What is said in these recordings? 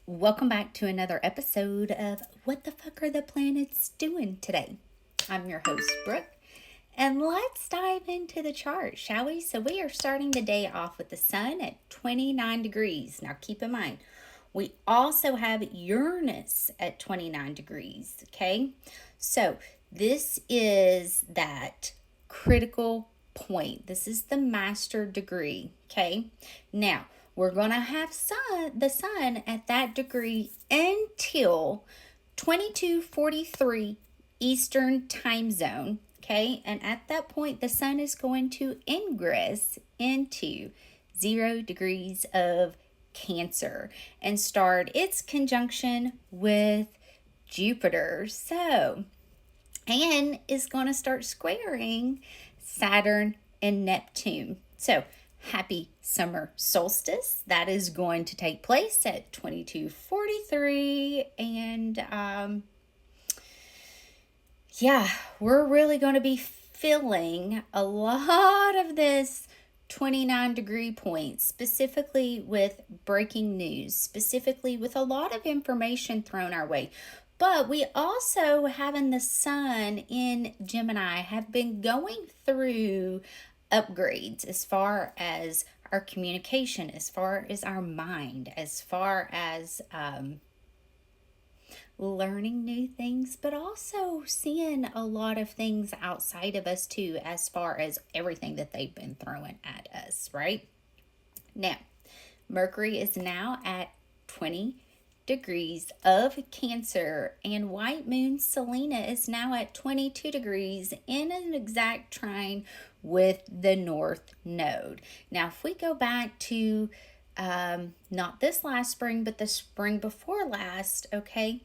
Welcome back to another episode of What the Fuck Are the Planets Doing Today? I'm your host, Brooke, and let's dive into the chart, shall we? So we are starting the day off with the sun at 29 degrees. Now keep in mind, we also have Uranus at 29 degrees, okay? So this is that critical point. This is the master degree, okay? Now, we're going to have the sun at that degree until 22:43 Eastern time zone, okay? And at that point, the sun is going to ingress into 0 degrees of Cancer and start its conjunction with Jupiter. So, and is going to start squaring Saturn and Neptune. So, happy summer solstice. That is going to take place at 22:43. And yeah, we're really going to be feeling a lot of this 29 degree points, specifically with breaking news, specifically with a lot of information thrown our way. But we also, having the sun in Gemini, have been going through upgrades as far as our communication, as far as our mind, as far as learning new things, but also seeing a lot of things outside of us too, as far as everything that they've been throwing at us, right? Now, Mercury is now at 20 degrees of Cancer, and white moon Selena is now at 22 degrees in an exact trine with the North Node. Now, if we go back to not this last spring, but the spring before last, okay,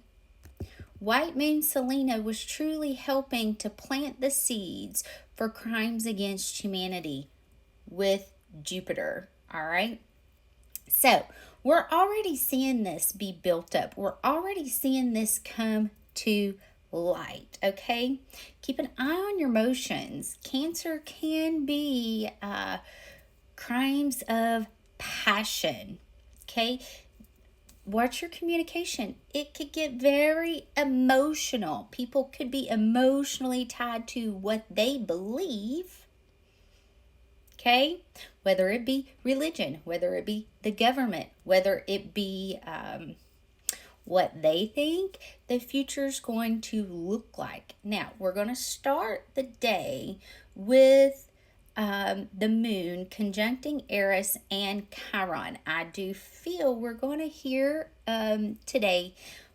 white moon Selena was truly helping to plant the seeds for crimes against humanity with Jupiter, all right? So, we're already seeing this be built up. We're already seeing this come to light, okay? Keep an eye on your emotions. Cancer can be crimes of passion, okay? Watch your communication. It could get very emotional. People could be emotionally tied to what they believe, okay? Whether it be religion, whether it be the government, whether it be what they think the future is going to look like. Now, we're going to start the day with the moon conjuncting Eris and Chiron. I do feel we're going to hear today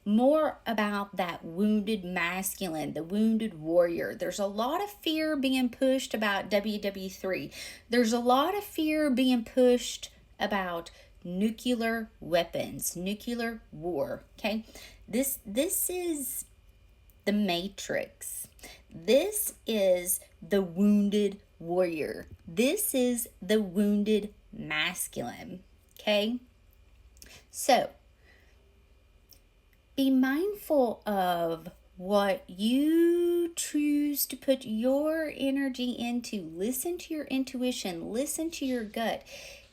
more about that wounded masculine, the wounded warrior. There's a lot of fear being pushed about WW3. There's a lot of fear being pushed about nuclear weapons, nuclear war, okay? This is the Matrix. This is the wounded warrior. This is the wounded masculine, okay? So, be mindful of what you choose to put your energy into. Listen to your intuition. Listen to your gut.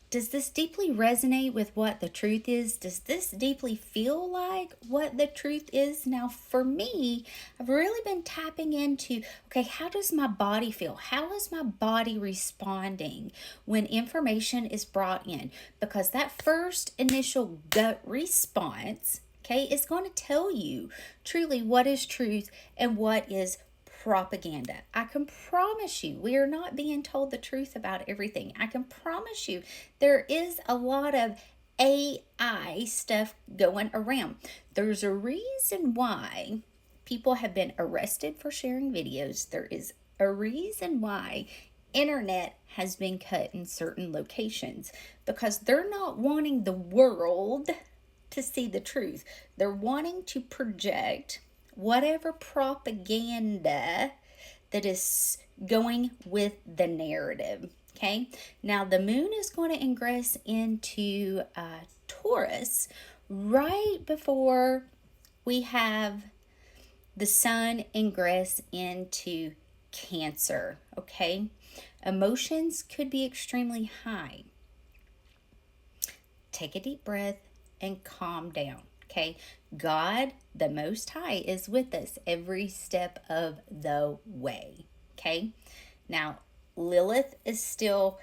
Does this deeply resonate with what the truth is? Does this deeply feel like what the truth is? Now, for me, I've really been tapping into, okay, how does my body feel? How is my body responding when information is brought in? Because that first initial gut response, okay, is going to tell you truly what is truth and what is propaganda. I can promise you we are not being told the truth about everything. I can promise you there is a lot of AI stuff going around. There's a reason why people have been arrested for sharing videos. There is a reason why internet has been cut in certain locations, because they're not wanting the world to see the truth. They're wanting to project whatever propaganda that is going with the narrative, okay? Now, the moon is going to ingress into Taurus right before we have the sun ingress into Cancer, okay? Emotions could be extremely high. Take a deep breath and calm down, Okay, God, the Most High, is with us every step of the way. Okay, now Lilith is still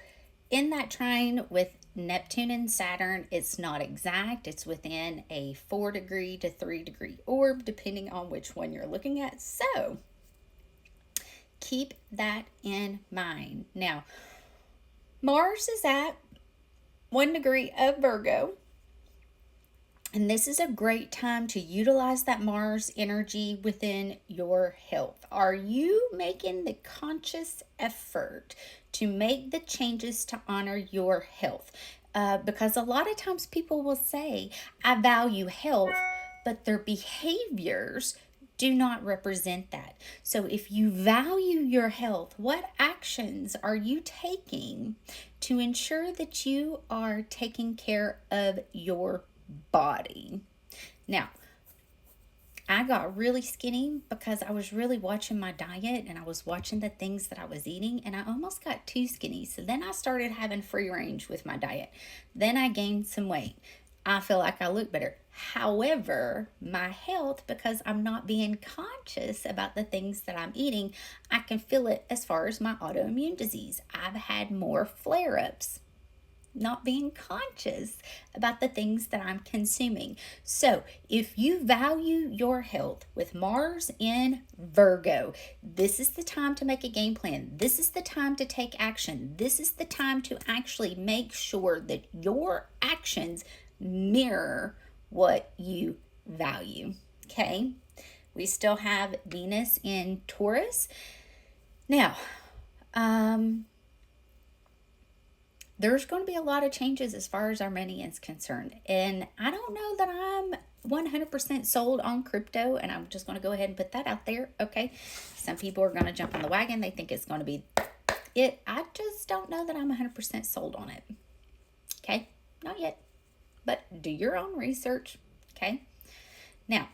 in that trine with Neptune and Saturn. It's not exact, it's within a 4 degree to 3 degree orb, depending on which one you're looking at. So keep that in mind. Now, Mars is at 1 degree of Virgo. And this is a great time to utilize that Mars energy within your health. Are you making the conscious effort to make the changes to honor your health? Because a lot of times people will say, I value health, but their behaviors do not represent that. So if you value your health, what actions are you taking to ensure that you are taking care of your body? Now, I got really skinny because I was really watching my diet and I was watching the things that I was eating, and I almost got too skinny. So then I started having free range with my diet. Then I gained some weight. I feel like I look better. However, my health, because I'm not being conscious about the things that I'm eating, I can feel it as far as my autoimmune disease. I've had more flare-ups, not being conscious about the things that I'm consuming. So if you value your health with Mars in Virgo, this is the time to make a game plan. This is the time to take action. This is the time to actually make sure that your actions mirror what you value. Okay? We still have Venus in Taurus. Now, there's going to be a lot of changes as far as our money is concerned. And I don't know that I'm 100% sold on crypto, and I'm just going to go ahead and put that out there, okay? Some people are going to jump on the wagon. They think it's going to be it. I just don't know that I'm 100% sold on it, okay? Not yet, but do your own research, okay? Now,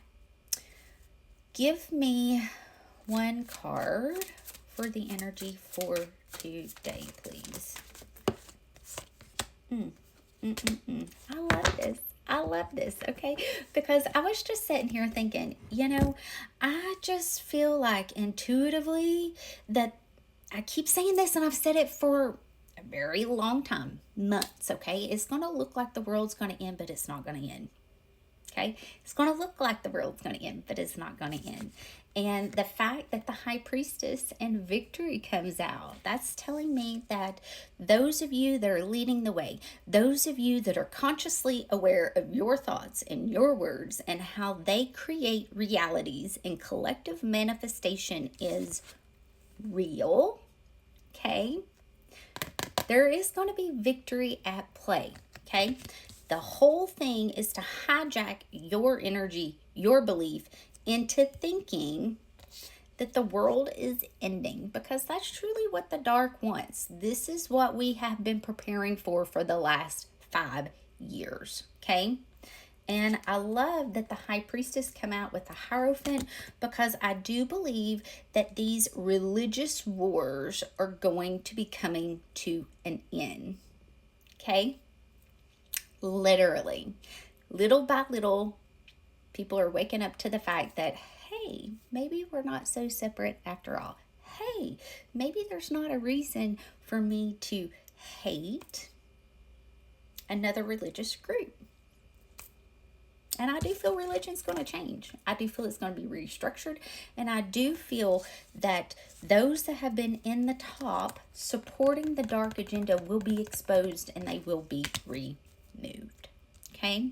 give me one card for the energy for today, please. I love this. I love this, okay? Because I was just sitting here thinking, I just feel like intuitively that I keep saying this, and I've said it for a very long time, months, okay? It's going to look like the world's going to end, but it's not going to end. Okay, it's going to look like the world's going to end, but it's not going to end. And the fact that the High Priestess and Victory comes out, that's telling me that those of you that are leading the way, those of you that are consciously aware of your thoughts and your words and how they create realities and collective manifestation is real, okay? There is going to be victory at play, okay? The whole thing is to hijack your energy, your belief, into thinking that the world is ending, because that's truly what the dark wants. This is what we have been preparing for the last 5 years, okay? And I love that the High Priestess come out with the Hierophant, because I do believe that these religious wars are going to be coming to an end, okay? Literally, little by little, people are waking up to the fact that, hey, maybe we're not so separate after all. Hey, maybe there's not a reason for me to hate another religious group. And I do feel religion's going to change. I do feel it's going to be restructured. And I do feel that those that have been in the top supporting the dark agenda will be exposed, and they will be removed. Okay?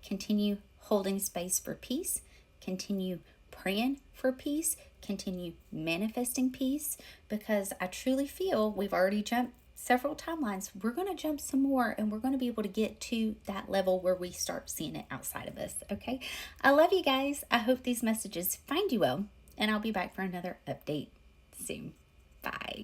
Continue holding space for peace. Continue praying for peace. Continue manifesting peace, because I truly feel we've already jumped several timelines. We're going to jump some more, and we're going to be able to get to that level where we start seeing it outside of us. Okay? I love you guys. I hope these messages find you well, and I'll be back for another update soon. Bye.